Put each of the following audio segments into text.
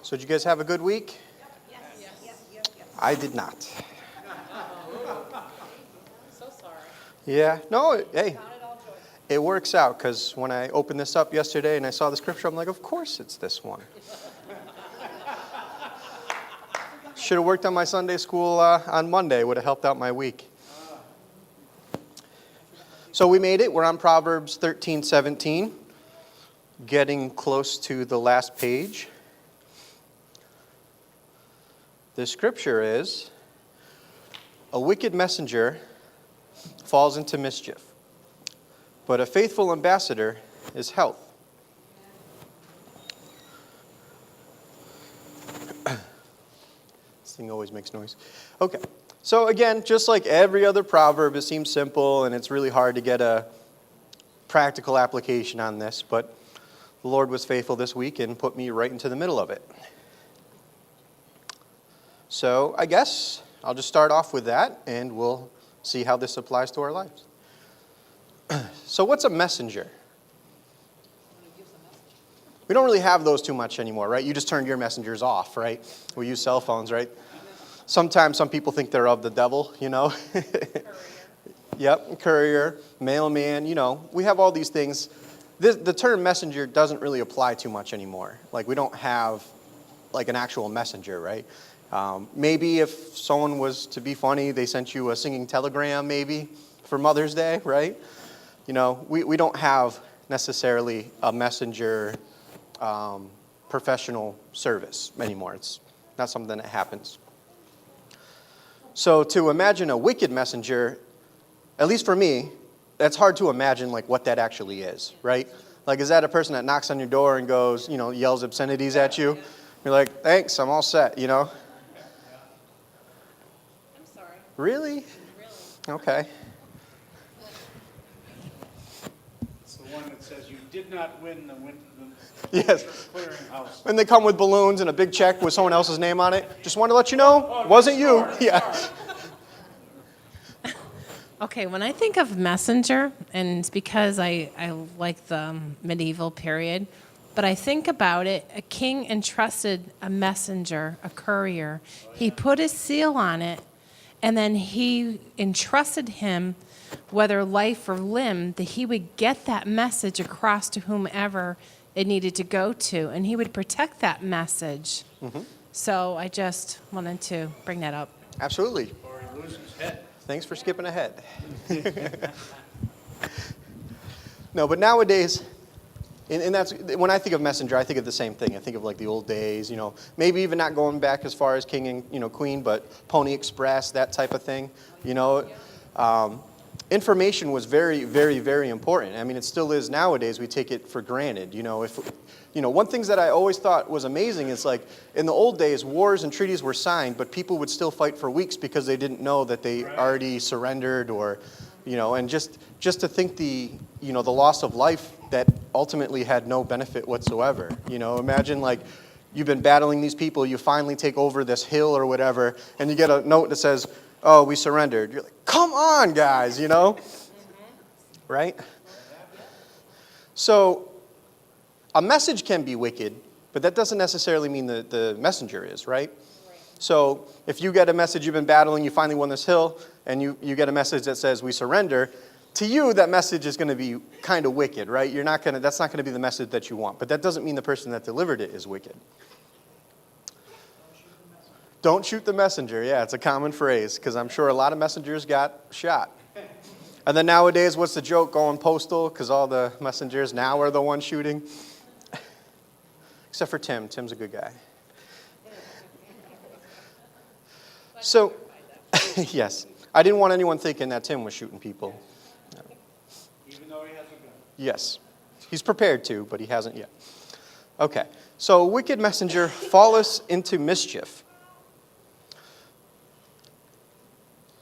So did you guys have a good week? I did not. So sorry. Yeah, no, hey, it works out because when I opened this up yesterday and I saw the scripture, I'm like, of course it's this one. Should have worked on my Sunday school on Monday. Would have helped out my week. So we made it. We're on Proverbs 13:17, getting close to the last page. The scripture is, a wicked messenger falls into mischief, but a faithful ambassador is health. This thing always makes noise. Okay, so again, just like every other proverb, it seems simple and it's really hard to get a practical application on this, but the Lord was faithful this week and put me right into the middle of it. So I guess I'll just start off with that and we'll see how this applies to our lives. So what's a messenger? We don't really have those too much anymore, right? You just turned your messengers off, right? We use cell phones, right? Sometimes some people think they're of the devil, you know? Yep, courier, mailman, you know. We have all these things. The term messenger doesn't really apply too much anymore. Like we don't have like an actual messenger, right? Maybe if someone was to be funny, they sent you a singing telegram maybe for Mother's Day, right? You know, we don't have necessarily a messenger professional service anymore. It's not something that happens. So to imagine a wicked messenger, at least for me, that's hard to imagine like what that actually is, right? Like is that a person that knocks on your door and goes, you know, yells obscenities at you? You're like, thanks, I'm all set, you know? I'm sorry. Really? Okay. It's the one that says you did not win the Yes. clearinghouse. When they come with balloons and a big check with someone else's name on it, just wanted to let you know, it wasn't you. Yeah. Okay, when I think of messenger, and it's because I like the medieval period, but I think about it, a king entrusted a messenger, a courier. He put his seal on it, and then he entrusted him, whether life or limb, that he would get that message across to whomever it needed to go to, and he would protect that message. Mm-hmm. So I just wanted to bring that up. Absolutely. Or he loses his head. Thanks for skipping ahead. No, but nowadays, and that's, when I think of messenger, I think of the same thing. I think of like the old days, you know, maybe even not going back as far as king and, you know, queen, but Pony Express, that type of thing, you know. Information was very, very, very important. I mean, it still is nowadays. We take it for granted. You know, one thing that I always thought was amazing is like in the old days, wars and treaties were signed, but people would still fight for weeks because they didn't know that they already surrendered, or, you know, and just to think the loss of life that ultimately had no benefit whatsoever. You know, imagine like you've been battling these people, you finally take over this hill or whatever, and you get a note that says, oh, we surrendered. You're like, come on, guys, you know? Right? So a message can be wicked, but that doesn't necessarily mean the messenger is, right? So if you get a message, you've been battling, you finally won this hill, and you get a message that says we surrender, to you that message is going to be kind of wicked, right? That's not going to be the message that you want. But that doesn't mean the person that delivered it is wicked. Don't shoot the messenger. Yeah, it's a common phrase because I'm sure a lot of messengers got shot. And then nowadays, what's the joke? Going postal because all the messengers now are the ones shooting. Except for Tim. Tim's a good guy. So, yes. I didn't want anyone thinking that Tim was shooting people. Even though he has a gun. Yes. He's prepared to, but he hasn't yet. Okay. So, wicked messenger falleth into mischief.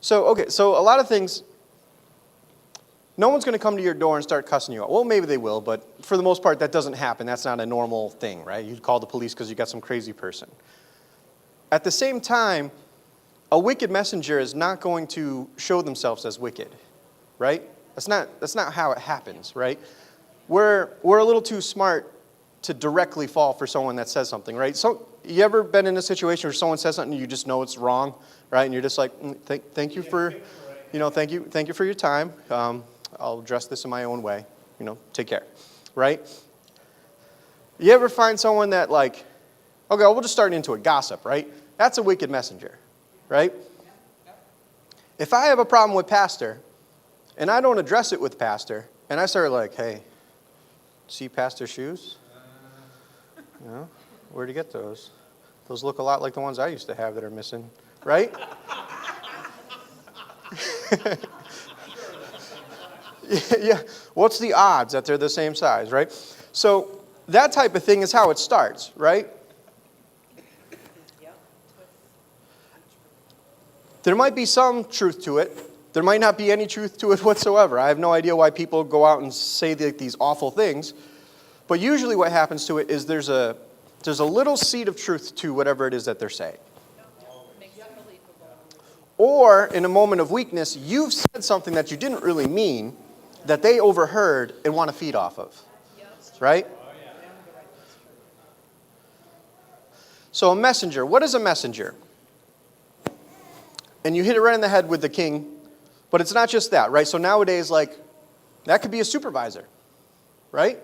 So a lot of things, no one's going to come to your door and start cussing you out. Well, maybe they will, but for the most part, that doesn't happen. That's not a normal thing, right? You'd call the police because you got some crazy person. At the same time, a wicked messenger is not going to show themselves as wicked, right? That's not how it happens, right? We're a little too smart to directly fall for someone that says something, right? So you ever been in a situation where someone says something and you just know it's wrong, right? And you're just like, thank you for, thank you for your time. I'll address this in my own way. Take care, right? You ever find someone that like, okay, we'll just start into it, gossip, right? That's a wicked messenger, right? If I have a problem with pastor and I don't address it with pastor and I start like, hey, see pastor's shoes? Where'd you get those? Those look a lot like the ones I used to have that are missing, right? Yeah. What's the odds that they're the same size, right? So that type of thing is how it starts, right? There might be some truth to it. There might not be any truth to it whatsoever. I have no idea why people go out and say these awful things. But usually what happens to it is there's a little seed of truth to whatever it is that they're saying. Or in a moment of weakness, you've said something that you didn't really mean that they overheard and want to feed off of. Right? So a messenger. What is a messenger? And you hit it right in the head with the king. But it's not just that, right? So nowadays, like, that could be a supervisor. Right?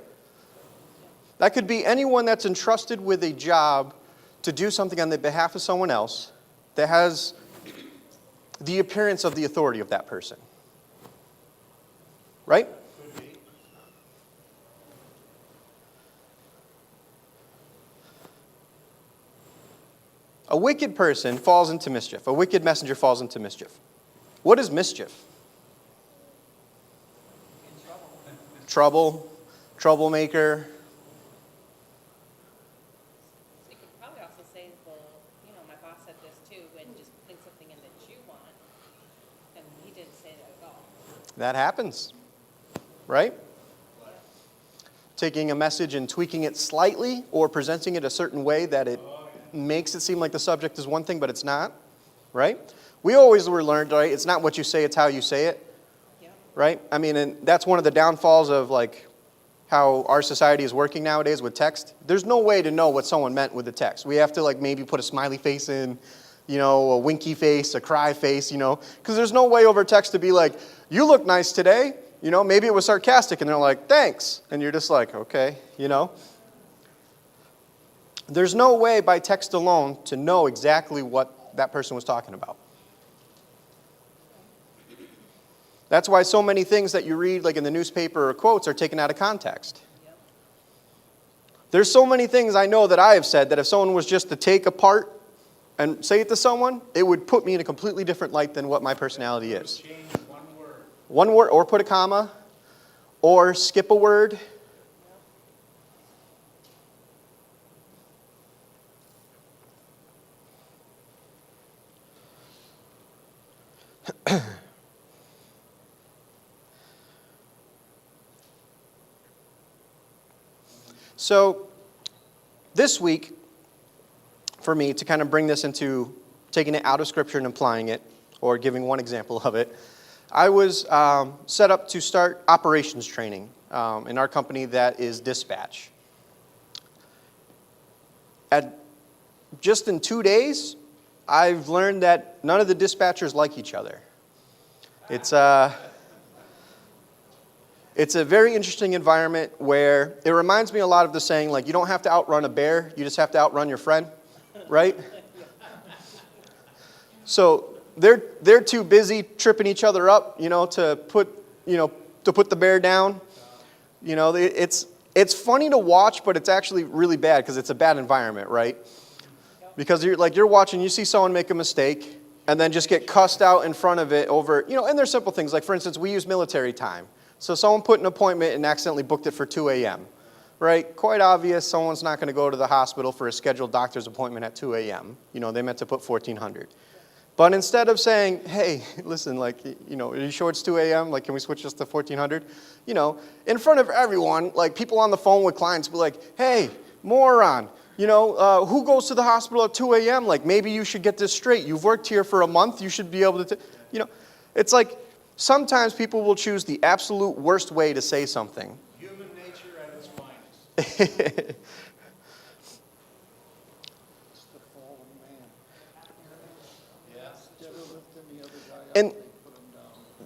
That could be anyone that's entrusted with a job to do something on the behalf of someone else that has the appearance of the authority of that person. Right? A wicked person falls into mischief. A wicked messenger falls into mischief. What is mischief? Trouble, troublemaker. That happens, right? Taking a message and tweaking it slightly or presenting it a certain way that it makes it seem like the subject is one thing, but it's not, right? We always were learned, right? It's not what you say, it's how you say it, right? I mean, and that's one of the downfalls of like how our society is working nowadays with text. There's no way to know what someone meant with the text. We have to like maybe put a smiley face in, a winky face, a cry face, because there's no way over text to be like, you look nice today. Maybe it was sarcastic and they're like, thanks. And you're just like, okay, There's no way by text alone to know exactly what that person was talking about. That's why so many things that you read like in the newspaper or quotes are taken out of context. There's so many things I know that I have said that if someone was just to take apart and say it to someone, it would put me in a completely different light than what my personality is. Change one word. One word, or put a comma, or skip a word. So, this week, for me, to kind of bring this into taking it out of Scripture and applying it, or giving one example of it, I was set up to start operations training in our company that is Dispatch. Just in 2 days, I've learned that none of the dispatchers like each other. It's a very interesting environment where it reminds me a lot of the saying, like, you don't have to outrun a bear, you just have to outrun your friend, right? So they're too busy tripping each other up, to put the bear down. It's funny to watch, but it's actually really bad because it's a bad environment, right? Because you're watching, you see someone make a mistake and then just get cussed out in front of it over, and there's simple things. Like, for instance, we use military time. So someone put an appointment and accidentally booked it for 2 a.m., right? Quite obvious, someone's not going to go to the hospital for a scheduled doctor's appointment at 2 a.m. They meant to put 1400. But instead of saying, hey, listen, are you sure it's 2 a.m.? Can we switch this to 1400? In front of everyone, people on the phone with clients be like, hey, moron, who goes to the hospital at 2 a.m.? Maybe you should get this straight. You've worked here for a month. You should be able to, it's like sometimes people will choose the absolute worst way to say something. Human nature at its finest. And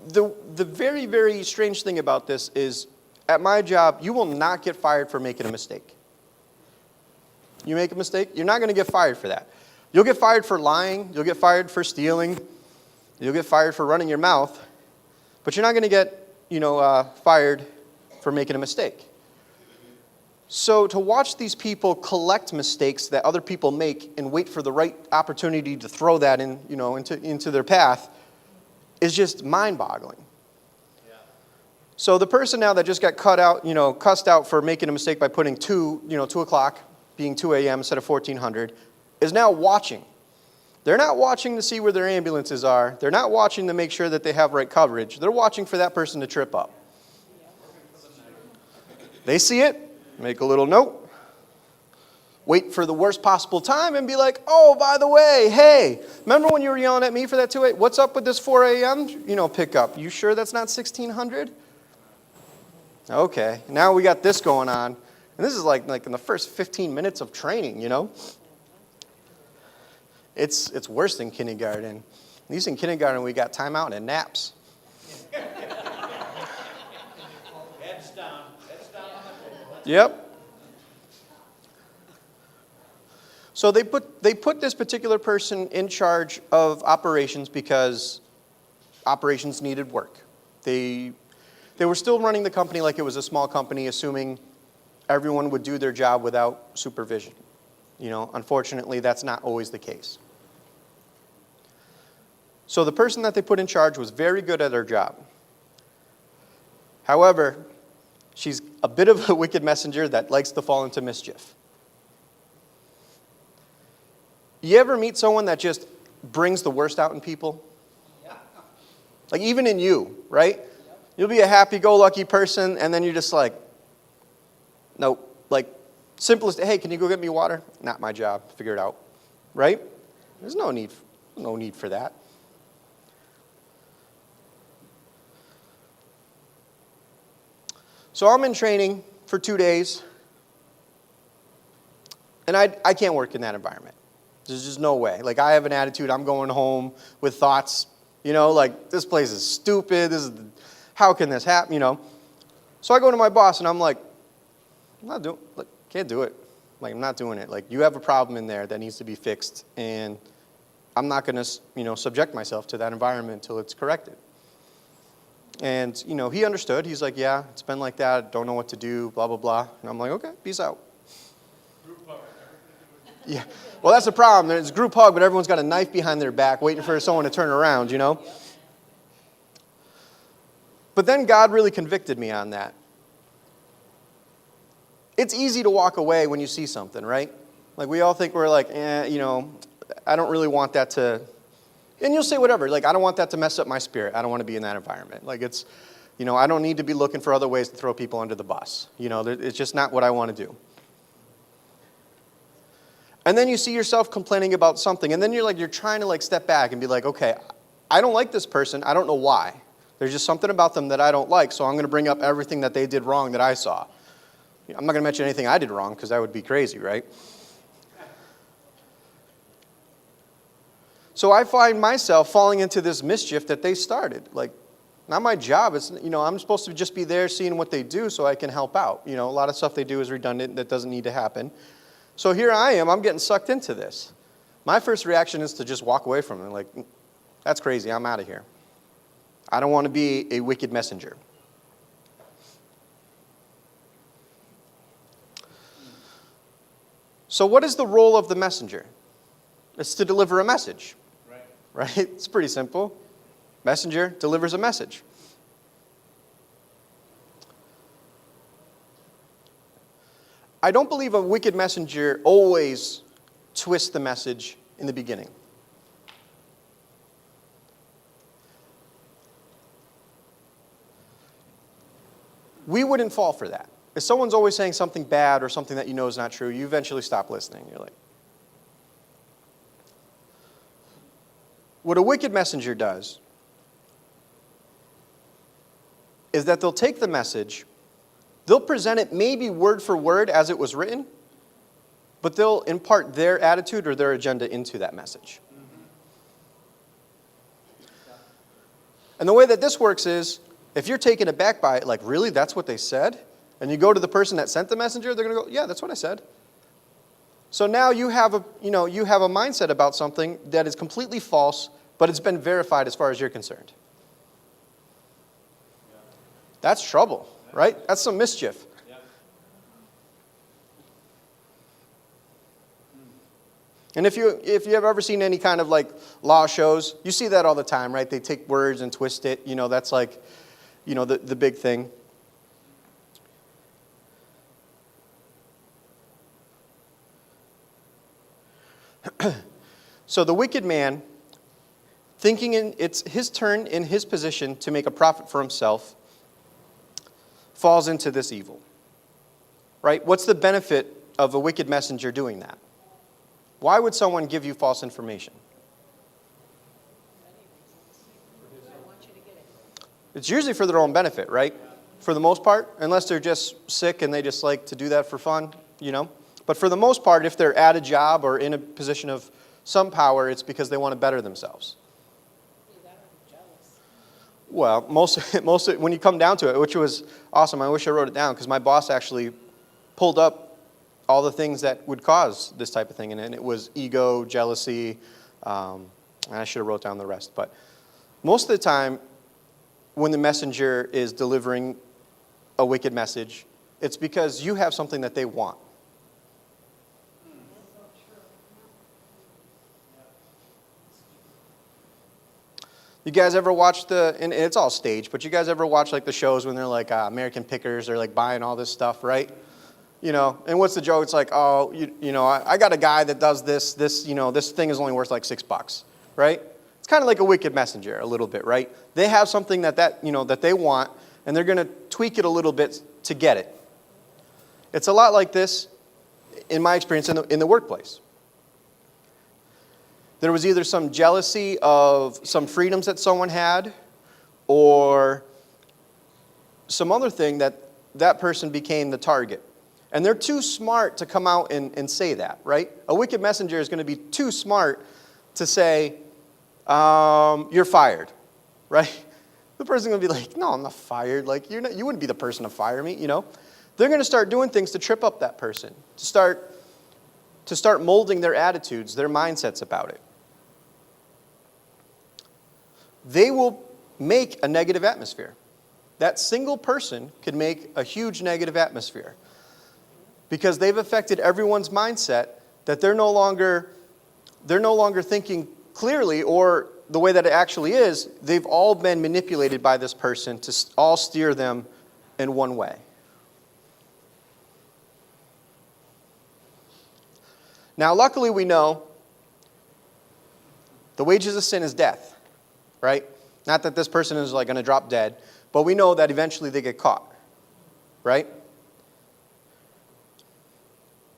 the very, very strange thing about this is, at my job, you will not get fired for making a mistake. You make a mistake, you're not going to get fired for that. You'll get fired for lying, you'll get fired for stealing, you'll get fired for running your mouth, but you're not going to get, fired for making a mistake. So to watch these people collect mistakes that other people make and wait for the right opportunity to throw that in, into their path is just mind-boggling. Yeah. So the person now that just got cussed out for making a mistake by putting 2 o'clock being 2 a.m. instead of 1400 is now watching. They're not watching to see where their ambulances are. They're not watching to make sure that they have right coverage. They're watching for that person to trip up. They see it, make a little note, wait for the worst possible time and be like, oh, by the way, hey, remember when you were yelling at me for that 2 a.m.? What's up with this 4 a.m. Pickup? You sure that's not 1600? Okay, now we got this going on. And this is like in the first 15 minutes of training, It's worse than kindergarten. At least in kindergarten we got timeout and naps. Heads down on the table. Yep. So they put this particular person in charge of operations because operations needed work. They were still running the company like it was a small company, assuming everyone would do their job without supervision. Unfortunately, that's not always the case. So the person that they put in charge was very good at her job. However, she's a bit of a wicked messenger that likes to fall into mischief. You ever meet someone that just brings the worst out in people? Like even in you, right? You'll be a happy-go-lucky person, and then you're just like, nope. Like, simplest, hey, can you go get me water? Not my job. Figure it out. Right? There's no need for that. So I'm in training for 2 days, and I can't work in that environment. There's just no way. Like, I have an attitude, I'm going home with thoughts, like, this place is stupid, how can this happen, So I go to my boss, and I'm like, can't do it. Like, I'm not doing it. Like, you have a problem in there that needs to be fixed, and I'm not going to, subject myself to that environment until it's corrected. And, he understood. He's like, yeah, it's been like that. Don't know what to do, blah, blah, blah. And I'm like, okay, peace out. Yeah. Well, that's the problem. There's a group hug, but everyone's got a knife behind their back waiting for someone to turn around, But then God really convicted me on that. It's easy to walk away when you see something, right? Like, we all think we're like, I don't really want that to... And you'll say whatever, like, I don't want that to mess up my spirit. I don't want to be in that environment. Like, it's, I don't need to be looking for other ways to throw people under the bus. It's just not what I want to do. And then you see yourself complaining about something, and then you're trying to, step back and be like, okay, I don't like this person. I don't know why. There's just something about them that I don't like, so I'm going to bring up everything that they did wrong that I saw. I'm not going to mention anything I did wrong, because that would be crazy, right? So I find myself falling into this mischief that they started. Like, not my job. It's, I'm supposed to just be there seeing what they do so I can help out. A lot of stuff they do is redundant that doesn't need to happen. So here I am. I'm getting sucked into this. My first reaction is to just walk away from it. Like, that's crazy. I'm out of here. I don't want to be a wicked messenger. So what is the role of the messenger? It's to deliver a message. Right? It's pretty simple. Messenger delivers a message. I don't believe a wicked messenger always twists the message in the beginning. We wouldn't fall for that. If someone's always saying something bad or something that you know is not true, you eventually stop listening. You're like, what a wicked messenger does is that they'll take the message They'll present it maybe word for word as it was written, but they'll impart their attitude or their agenda into that message. And the way that this works is, if you're taken aback by it, like, really, that's what they said? And you go to the person that sent the messenger, they're going to go, yeah, that's what I said. So now you have a mindset about something that is completely false, but it's been verified as far as you're concerned. That's trouble, right? That's some mischief. And if you have ever seen any kind of like law shows, you see that all the time, right? They take words and twist it. That's like, the big thing. So the wicked man, thinking it's his turn in his position to make a profit for himself, falls into this evil. Right? What's the benefit of a wicked messenger doing that? Why would someone give you false information? It's usually for their own benefit, right? For the most part, unless they're just sick and they just like to do that for fun, But for the most part, if they're at a job or in a position of some power, it's because they want to better themselves. Well, most when you come down to it, which was awesome. I wish I wrote it down because my boss actually pulled up all the things that would cause this type of thing, and it was ego, jealousy, and I should have wrote down the rest. But most of the time, when the messenger is delivering a wicked message, it's because you have something that they want. You guys ever watch and it's all staged, but you guys ever watch like the shows when they're like American Pickers, they're like buying all this stuff, right? And what's the joke? It's like, oh, I got a guy that does this thing is only worth like $6, right? It's kind of like a wicked messenger a little bit, right? They have something that they want, and they're going to tweak it a little bit to get it. It's a lot like this, in my experience, in the workplace. There was either some jealousy of some freedoms that someone had, or some other thing that person became the target. And they're too smart to come out and say that, right? A wicked messenger is going to be too smart to say, you're fired, right? The person's going to be like, no, I'm not fired. Like, you wouldn't be the person to fire me, They're going to start doing things to trip up that person, to start molding their attitudes, their mindsets about it. They will make a negative atmosphere. That single person could make a huge negative atmosphere because they've affected everyone's mindset that they're no longer thinking clearly or the way that it actually is. They've all been manipulated by this person to all steer them in one way. Now, luckily we know the wages of sin is death, right? Not that this person is like going to drop dead, but we know that eventually they get caught, right?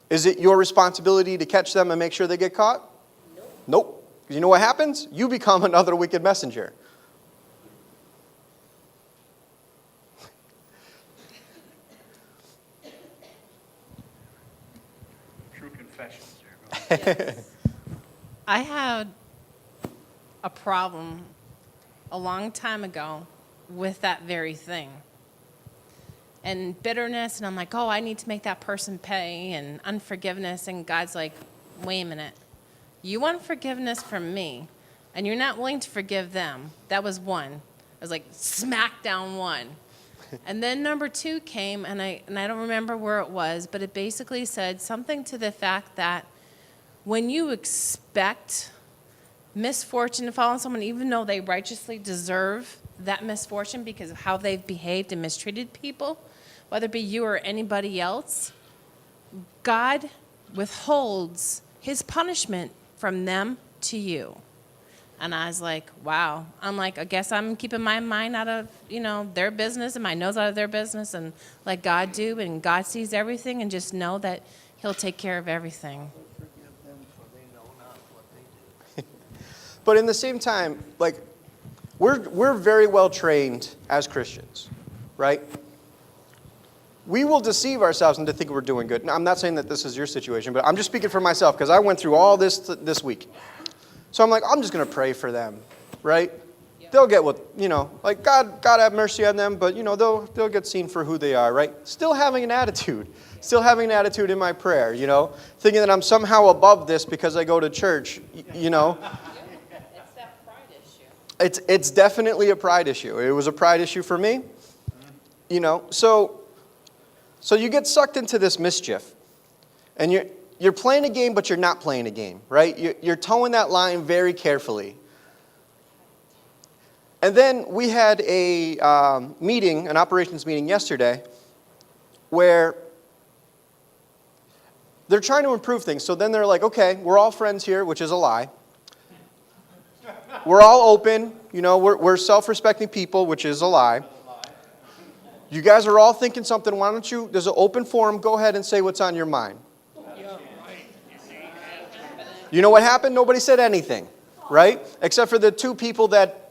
Is it your responsibility to catch them and make sure they get caught? Nope. You know what happens? You become another wicked messenger. True confessions there. I had a problem a long time ago with that very thing. And bitterness, and I'm like, oh, I need to make that person pay, and unforgiveness, and God's like, wait a minute. You want forgiveness from me, and you're not willing to forgive them. That was one. I was like, smack down one. And then number two came, and I don't remember where it was, but it basically said something to the fact that when you expect misfortune to fall on someone, even though they righteously deserve that misfortune because of how they've behaved and mistreated people, whether it be you or anybody else, God withholds his punishment from them to you. And I was like, wow. I'm like, I guess I'm keeping my mind out of, their business and my nose out of their business and let God do. And God sees everything, and just know that he'll take care of everything. But in the same time, like, we're very well trained as Christians, right? we will deceive ourselves into thinking we're doing good. Now, I'm not saying that this is your situation, but I'm just speaking for myself because I went through all this week. So I'm like, I'm just going to pray for them, right? They'll get what, like God have mercy on them, but, they'll get seen for who they are, right? Still having an attitude in my prayer, thinking that I'm somehow above this because I go to church, It's that pride issue. It's definitely a pride issue. It was a pride issue for me, so you get sucked into this mischief, and you're playing a game, but you're not playing a game, right? You're towing that line very carefully. And then we had a meeting, an operations meeting yesterday, where they're trying to improve things. So then they're like, okay, we're all friends here, which is a lie. We're all open, we're self-respecting people, which is a lie. You guys are all thinking something. Why don't you, there's an open forum, go ahead and say what's on your mind. You know what happened? Nobody said anything, right? Except for the two people that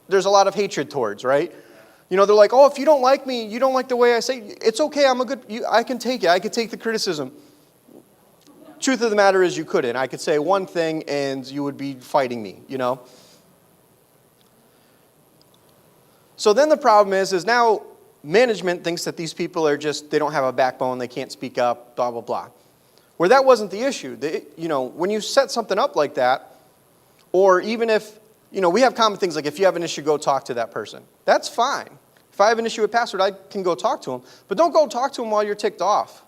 there's a lot of hatred towards, right? They're like, oh, if you don't like me, you don't like the way I say, it's okay, I can take it. I can take the criticism. Truth of the matter is you couldn't. I could say one thing and you would be fighting me, So then the problem is now management thinks that these people are they don't have a backbone, they can't speak up, blah, blah, blah. Where that wasn't the issue. When you set something up like that, or even if, we have common things like if you have an issue, go talk to that person. That's fine. If I have an issue with password, I can go talk to him. But don't go talk to him while you're ticked off.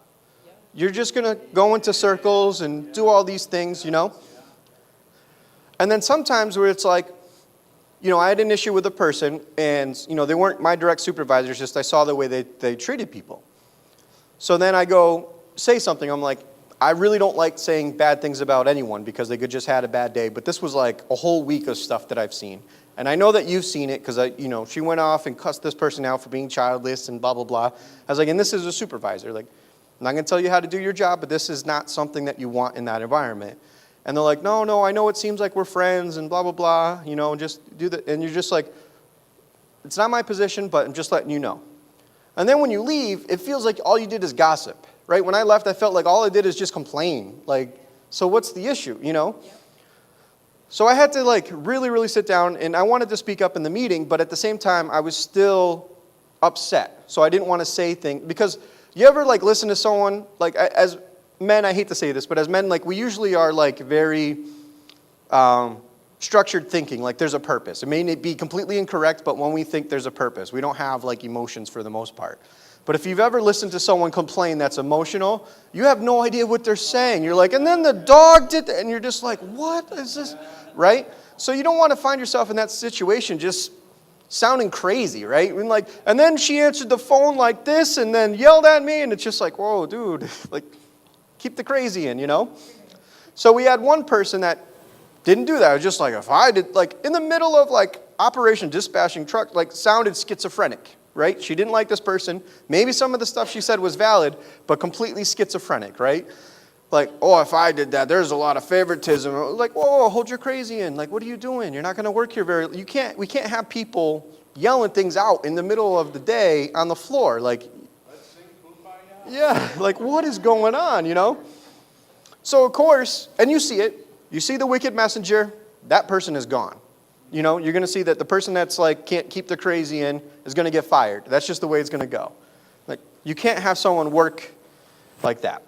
You're just going to go into circles and do all these things, And then sometimes where it's like, I had an issue with a person and, they weren't my direct supervisors, just I saw the way they treated people. So then I go say something. I'm like, I really don't like saying bad things about anyone because they could just had a bad day. But this was like a whole week of stuff that I've seen. And I know that you've seen it because, she went off and cussed this person out for being childless and blah, blah, blah. I was like, and this is a supervisor. Like, I'm not going to tell you how to do your job, but this is not something that you want in that environment. And they're like, no, I know it seems like we're friends and blah, blah, blah, just do that. And you're just like, it's not my position, but I'm just letting you know. And then when you leave, it feels like all you did is gossip. Right? When I left, I felt like all I did is just complain. Like, so what's the issue, So I had to really, really sit down, and I wanted to speak up in the meeting, but at the same time, I was still upset. So I didn't want to say things, because you ever listen to someone, as men, I hate to say this, but as men, we usually are very structured thinking, there's a purpose. It may be completely incorrect, but when we think there's a purpose, we don't have emotions for the most part. But if you've ever listened to someone complain that's emotional, you have no idea what they're saying. You're like, and then the dog did that, and you're just like, what is this, right? So you don't want to find yourself in that situation just sounding crazy, right? And then she answered the phone like this and then yelled at me, and it's just like, whoa, dude, keep the crazy in, So we had one person that didn't do that. I was just like, if I did, in the middle of Operation Dispatching Truck, sounded schizophrenic. Right? She didn't like this person. Maybe some of the stuff she said was valid, but completely schizophrenic, right? If I did that, there's a lot of favoritism. Whoa, hold your crazy in. What are you doing? You're not going to work here we can't have people yelling things out in the middle of the day on the floor. Let's sing Kumbaya. Yeah, what is going on, So of course, and you see it, you see the wicked messenger, that person is gone. You're going to see that the person that's can't keep the crazy in is going to get fired. That's just the way it's going to go. You can't have someone work like that.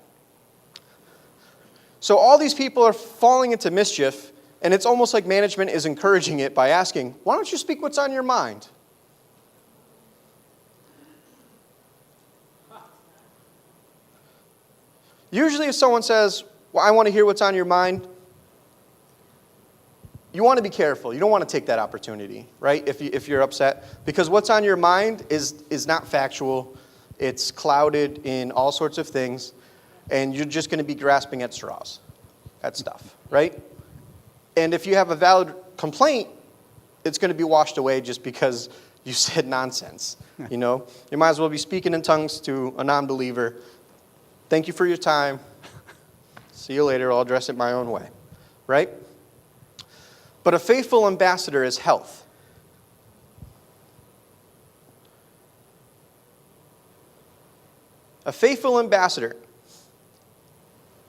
So all these people are falling into mischief, and it's almost like management is encouraging it by asking, why don't you speak what's on your mind? Usually if someone says, well, I want to hear what's on your mind, you want to be careful. You don't want to take that opportunity, right, if you're upset. Because what's on your mind is not factual. It's clouded in all sorts of things. And you're just going to be grasping at straws, at stuff, right? And if you have a valid complaint, it's going to be washed away just because you said nonsense, You might as well be speaking in tongues to a non-believer. Thank you for your time. See you later. I'll address it my own way, right? But a faithful ambassador is health. A faithful ambassador.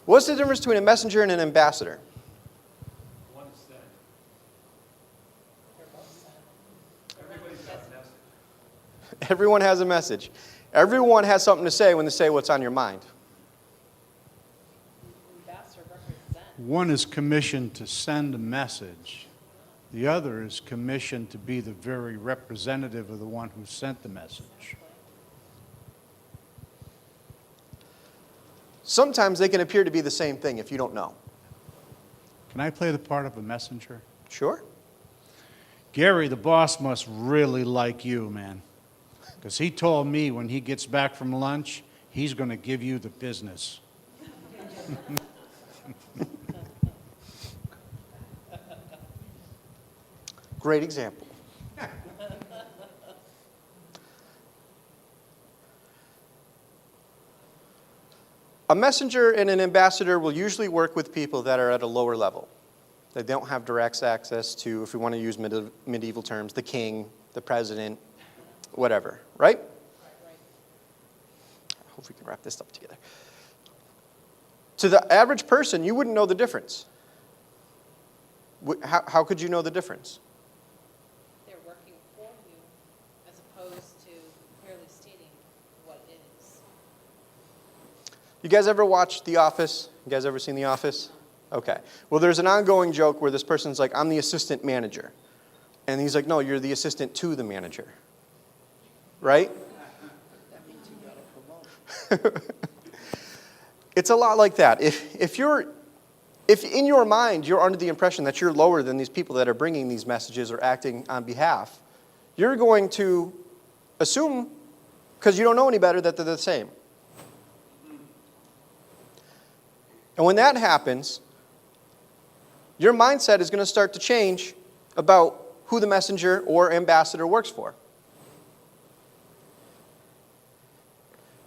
What's the difference between a messenger and an ambassador? One said. Everybody's got a message. Everyone has a message. Everyone has something to say when they say what's on your mind. One is commissioned to send a message. The other is commissioned to be the very representative of the one who sent the message. Sometimes they can appear to be the same thing if you don't know. Can I play the part of a messenger? Sure. Gary, the boss, must really like you, man. Because he told me when he gets back from lunch, he's going to give you the business. Great example. A messenger and an ambassador will usually work with people that are at a lower level. They don't have direct access to, if we want to use medieval terms, the king, the president, whatever, right? I hope we can wrap this up together. To the average person, you wouldn't know the difference. How could you know the difference? They're working for you as opposed to clearly stating what it is. You guys ever watch The Office? You guys ever seen The Office? Okay. Well, there's an ongoing joke where this person's like, I'm the assistant manager. And he's like, no, you're the assistant to the manager. Right? It's a lot like that. If in your mind you're under the impression that you're lower than these people that are bringing these messages or acting on behalf, you're going to assume, because you don't know any better, that they're the same. And when that happens, your mindset is going to start to change about who the messenger or ambassador works for.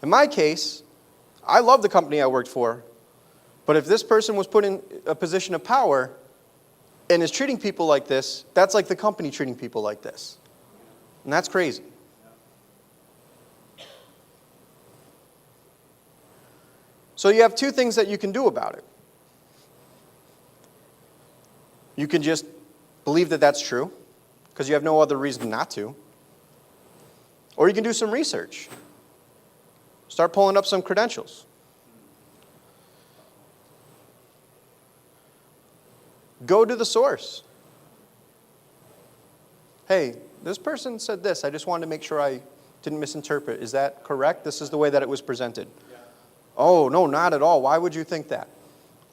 In my case, I love the company I worked for, but if this person was put in a position of power and is treating people like this, that's like the company treating people like this. And that's crazy. So you have two things that you can do about it. You can just believe that that's true, because you have no other reason not to. Or you can do some research. Start pulling up some credentials. Go to the source. Hey, this person said this. I just wanted to make sure I didn't misinterpret. Is that correct? This is the way that it was presented. Yeah. Oh, no, not at all. Why would you think that?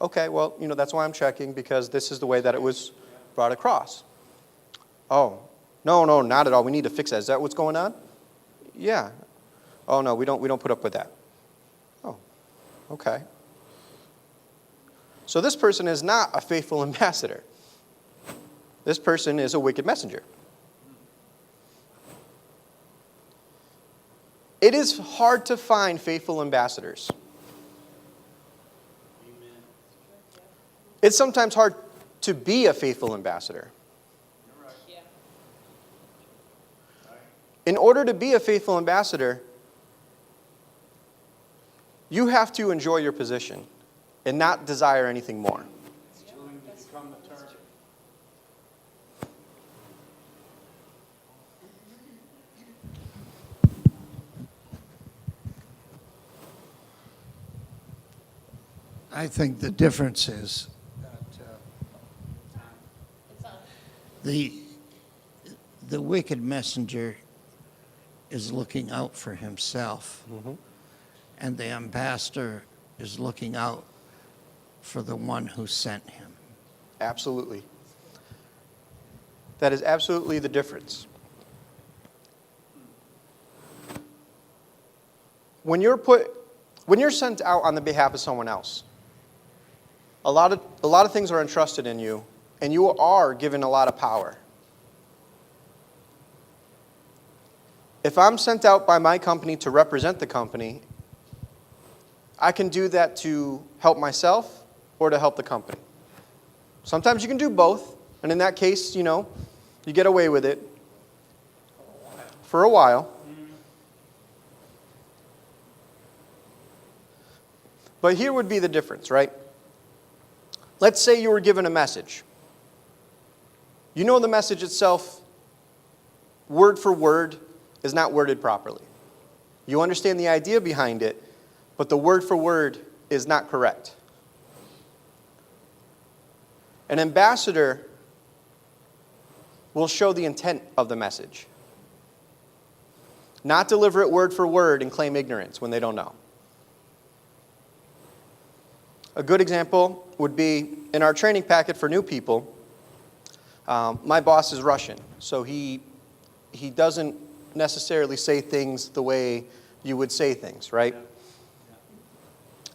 Okay, well, that's why I'm checking, because this is the way that it was brought across. Oh, no, not at all. We need to fix that. Is that what's going on? Yeah. Oh, no, we don't put up with that. Oh, okay. So this person is not a faithful ambassador. This person is a wicked messenger. It is hard to find faithful ambassadors. It's sometimes hard to be a faithful ambassador. In order to be a faithful ambassador, you have to enjoy your position and not desire anything more. Willing to become the target. I think the difference is that the wicked messenger is looking out for himself, and the ambassador is looking out for the one who sent him. Absolutely. That is absolutely the difference. When you're sent out on the behalf of someone else, a lot of things are entrusted in you, and you are given a lot of power. If I'm sent out by my company to represent the company, I can do that to help myself or to help the company. Sometimes you can do both, and in that case, you get away with it for a while. But here would be the difference, right? Let's say you were given a message. You know the message itself, word for word, is not worded properly. You understand the idea behind it, but the word for word is not correct. An ambassador will show the intent of the message, not deliver it word for word and claim ignorance when they don't know. A good example would be in our training packet for new people. My boss is Russian, so he doesn't necessarily say things the way you would say things, right?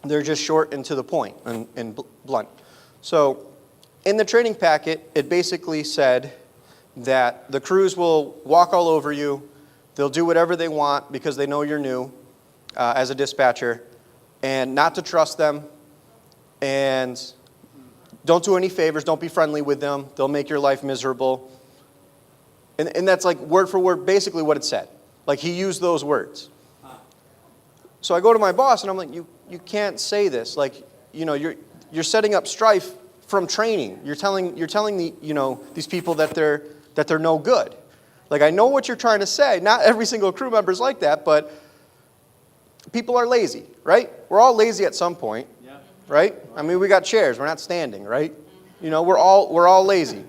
They're just short and to the point and blunt. So in the training packet, it basically said that the crews will walk all over you. They'll do whatever they want because they know you're new as a dispatcher, and not to trust them, and don't do any favors. Don't be friendly with them. They'll make your life miserable. And that's like word for word basically what it said. Like he used those words. So I go to my boss and I'm like, you can't say this. Like, you know, you're setting up strife from training. You're telling the, you know, these people that they're no good. Like, I know what you're trying to say. Not every single crew member is like that, but people are lazy, right? We're all lazy at some point, right? I mean, we got chairs. We're not standing, right? You know, we're all lazy.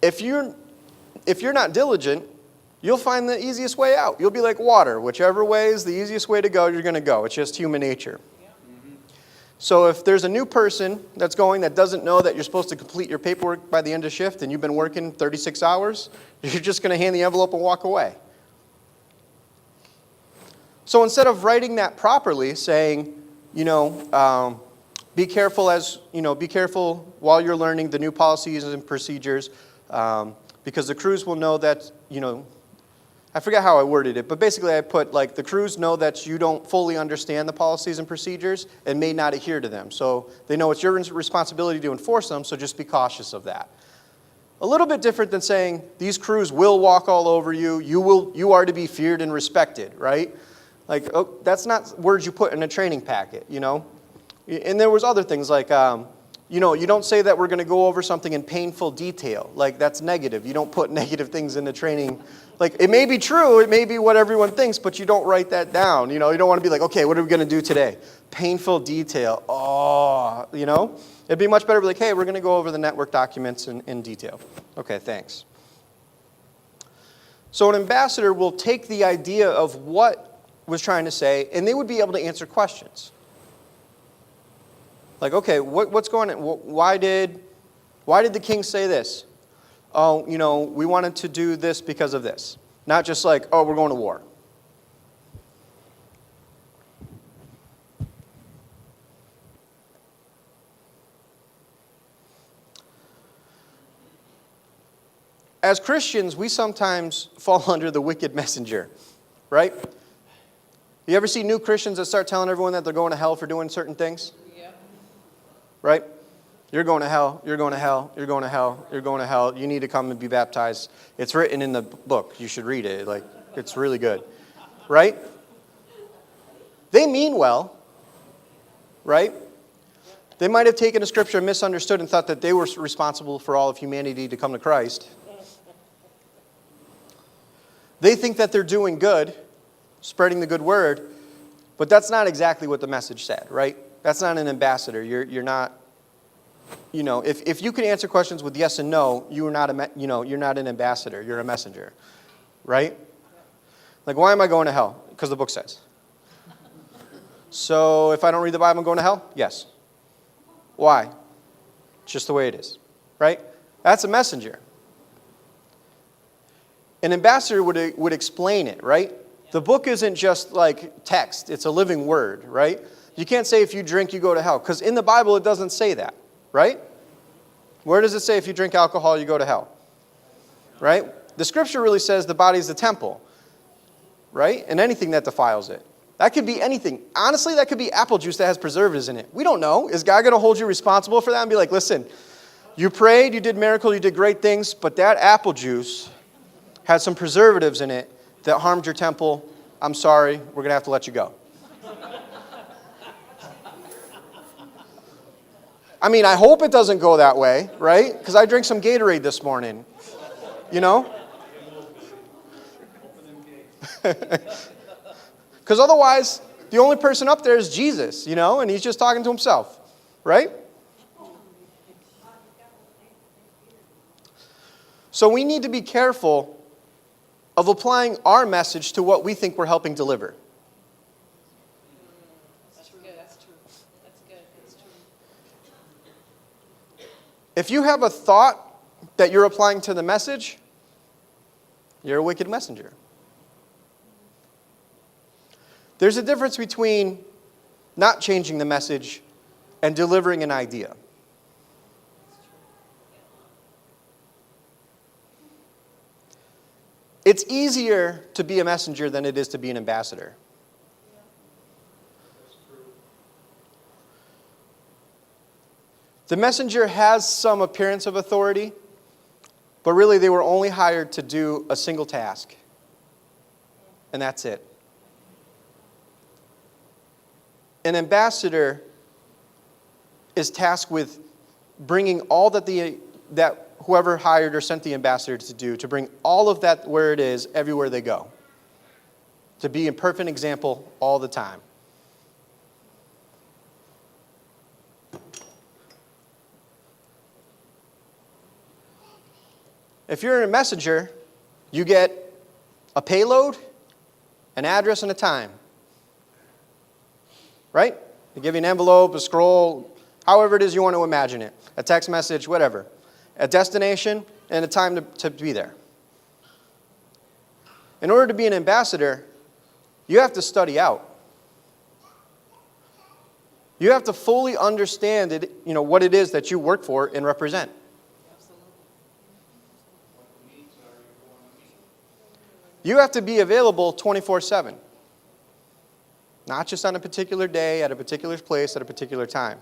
If you're not diligent, you'll find the easiest way out. You'll be like water. Whichever way is the easiest way to go, you're going to go. It's just human nature. So if there's a new person that's going that doesn't know that you're supposed to complete your paperwork by the end of shift and you've been working 36 hours, you're just going to hand the envelope and walk away. So instead of writing that properly, saying, you know, be careful while you're learning the new policies and procedures, because the crews will know that, you know, I forget how I worded it, but basically I put, like, the crews know that you don't fully understand the policies and procedures and may not adhere to them. So they know it's your responsibility to enforce them, so just be cautious of that. A little bit different than saying, these crews will walk all over you, you are to be feared and respected, right? Like, oh, that's not words you put in a training packet, you know? And there was other things like, you know, you don't say that we're going to go over something in painful detail. Like, that's negative. You don't put negative things in the training. Like, it may be true, it may be what everyone thinks, but you don't write that down. You know, you don't want to be like, okay, what are we going to do today? Painful detail. Oh, you know? It'd be much better to be like, hey, we're going to go over the network documents in detail. Okay, thanks. So an ambassador will take the idea of what was trying to say, and they would be able to answer questions. Like, okay, what's going on? Why did the king say this? Oh, you know, we wanted to do this because of this. Not just like, oh, we're going to war. As Christians, we sometimes fall under the wicked messenger, right? You ever see new Christians that start telling everyone that they're going to hell for doing certain things? Right? You're going to hell, you're going to hell, you're going to hell, you're going to hell. You need to come and be baptized. It's written in the book. You should read it. Like, it's really good. Right? They mean well. Right? They might have taken a scripture and misunderstood and thought that they were responsible for all of humanity to come to Christ. They think that they're doing good, spreading the good word, but that's not exactly what the message said, right? That's not an ambassador. You're not, you know, if you can answer questions with yes and no, you're not an ambassador. You're a messenger, right? Like, why am I going to hell? Because the book says. So if I don't read the Bible, I'm going to hell? Yes. Why? It's just the way it is, right? That's a messenger. An ambassador would explain it, right? The book isn't just like text. It's a living word, right? You can't say if you drink, you go to hell. Because in the Bible, it doesn't say that, right? Where does it say if you drink alcohol, you go to hell? Right? The scripture really says the body is the temple, right? And anything that defiles it. That could be anything. Honestly, that could be apple juice that has preservatives in it. We don't know. Is God going to hold you responsible for that and be like, listen, you prayed, you did miracles, you did great things, but that apple juice had some preservatives in it that harmed your temple. I'm sorry, we're going to have to let you go. I mean, I hope it doesn't go that way, right? Because I drank some Gatorade this morning, you know? Because otherwise, the only person up there is Jesus, you know, and he's just talking to himself, right? So we need to be careful of applying our message to what we think we're helping deliver. That's good. That's true. That's good. That's true. If you have a thought that you're applying to the message, you're a wicked messenger. There's a difference between not changing the message and delivering an idea. It's easier to be a messenger than it is to be an ambassador. The messenger has some appearance of authority, but really they were only hired to do a single task. And that's it. An ambassador is tasked with bringing all that whoever hired or sent the ambassador to do, to bring all of that where it is, everywhere they go. To be a perfect example all the time. If you're a messenger, you get a payload, an address, and a time. Right? They give you an envelope, a scroll, however it is you want to imagine it. A text message, whatever. A destination and a time to be there. In order to be an ambassador, you have to study out. You have to fully understand it, what it is that you work for and represent. You have to be available 24/7. Not just on a particular day, at a particular place, at a particular time.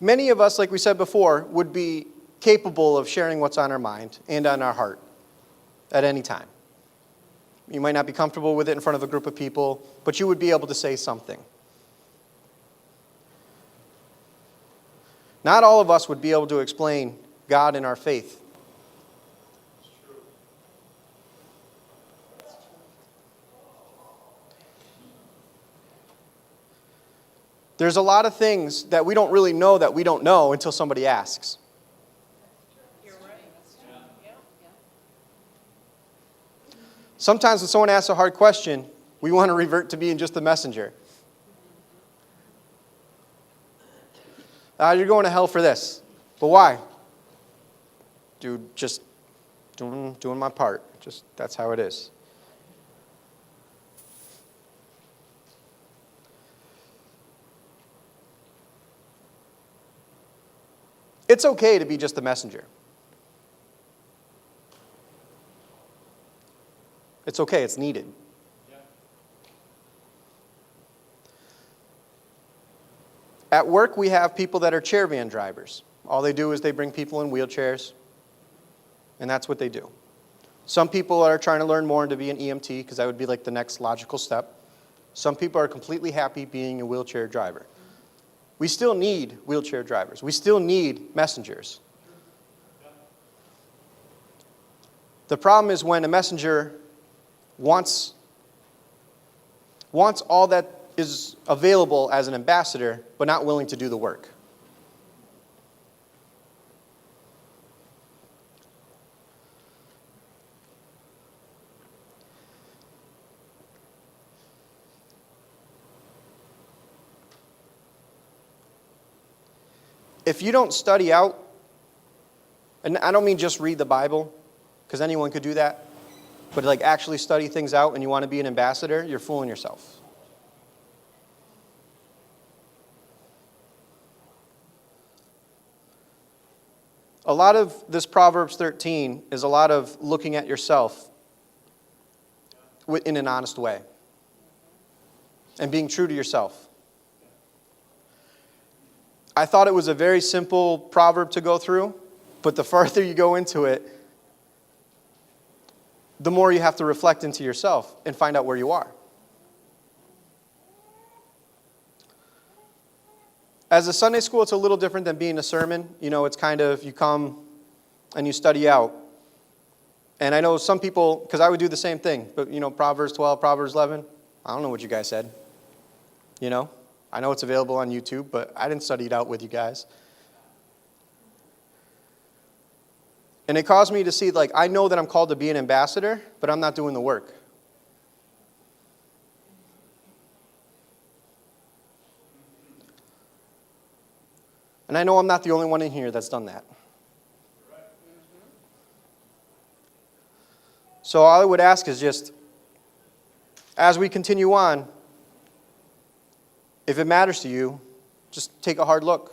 Many of us, like we said before, would be capable of sharing what's on our mind and on our heart at any time. You might not be comfortable with it in front of a group of people, but you would be able to say something. Not all of us would be able to explain God and our faith. There's a lot of things that we don't really know that we don't know until somebody asks. You're right. That's true. Yeah. Sometimes when someone asks a hard question, we want to revert to being just a messenger. You're going to hell for this. But why? Dude, just doing my part. That's how it is. It's okay to be just a messenger. It's okay, it's needed. At work, we have people that are chair van drivers. All they do is they bring people in wheelchairs, and that's what they do. Some people are trying to learn more and to be an EMT, because that would be like the next logical step. Some people are completely happy being a wheelchair driver. We still need wheelchair drivers. We still need messengers. The problem is when a messenger wants all that is available as an ambassador, but not willing to do the work. If you don't study out, and I don't mean just read the Bible, because anyone could do that, but like actually study things out and you want to be an ambassador, you're fooling yourself. A lot of this Proverbs 13 is a lot of looking at yourself in an honest way and being true to yourself. I thought it was a very simple proverb to go through, but the farther you go into it, the more you have to reflect into yourself and find out where you are. As a Sunday school, it's a little different than being a sermon. You know, it's kind of, you come and you study out. And I know some people, because I would do the same thing, but, you know, Proverbs 12, Proverbs 11, I don't know what you guys said. You know, I know it's available on YouTube, but I didn't study it out with you guys. And it caused me to see, like, I know that I'm called to be an ambassador, but I'm not doing the work. And I know I'm not the only one in here that's done that. So all I would ask is just, as we continue on, if it matters to you, just take a hard look.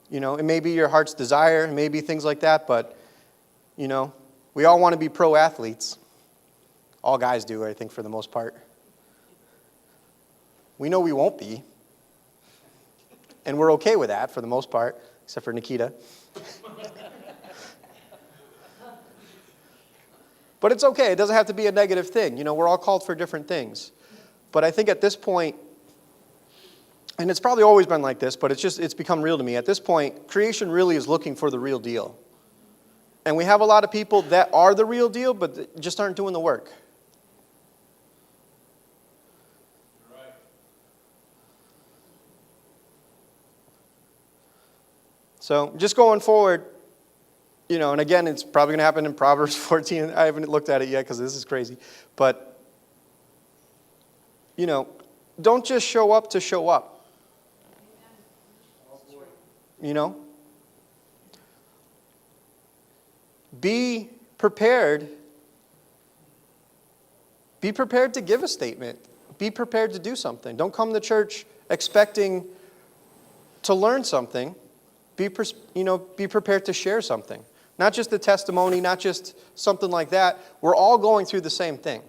You know, it may be your heart's desire, it may be things like that, but, you know, we all want to be pro athletes. All guys do, I think, for the most part. We know we won't be. And we're okay with that for the most part, except for Nikita. But it's okay. It doesn't have to be a negative thing. You know, we're all called for different things. But I think at this point, and it's probably always been like this, but it's become real to me. At this point, creation really is looking for the real deal. And we have a lot of people that are the real deal, but just aren't doing the work. So just going forward, you know, and again, it's probably going to happen in Proverbs 14. I haven't looked at it yet because this is crazy. But, you know, don't just show up to show up. You know? Be prepared. Be prepared to give a statement. Be prepared to do something. Don't come to church expecting to learn something. Be prepared to share something. Not just a testimony, not just something like that. We're all going through the same thing.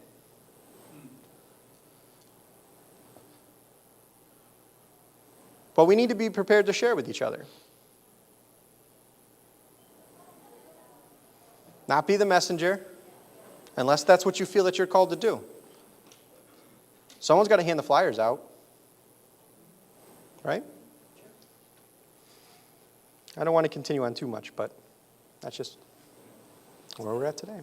But we need to be prepared to share with each other. Not be the messenger, unless that's what you feel that you're called to do. Someone's got to hand the flyers out. Right? I don't want to continue on too much, but that's just where we're at today.